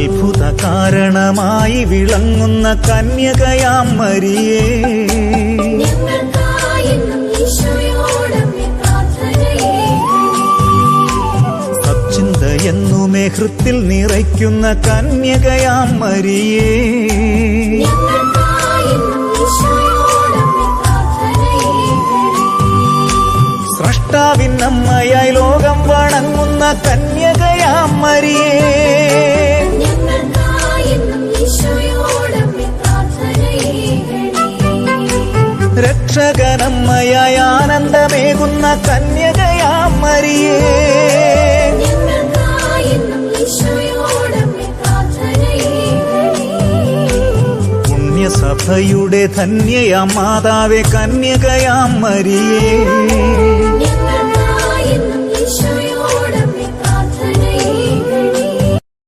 അത്ഭുത കാരണമായി വിളങ്ങുന്ന കന്യകയാം മരിയേ, സച്ചിന്തയെന്നുമേ ഹൃത്തിൽ നിറയ്ക്കുന്ന കന്യകയാം മരിയേ, സ്രഷ്ടാവിനമ്മയായി ലോകം വണങ്ങുന്ന കന്യകയാം മരിയേ, രക്ഷകനമ്മയായി ആനന്ദമേകുന്ന കന്യകയാം മരിയേ, പുണ്യസഭയുടെ ധന്യയാം മാതാവേ കന്യകയാം മരിയേ.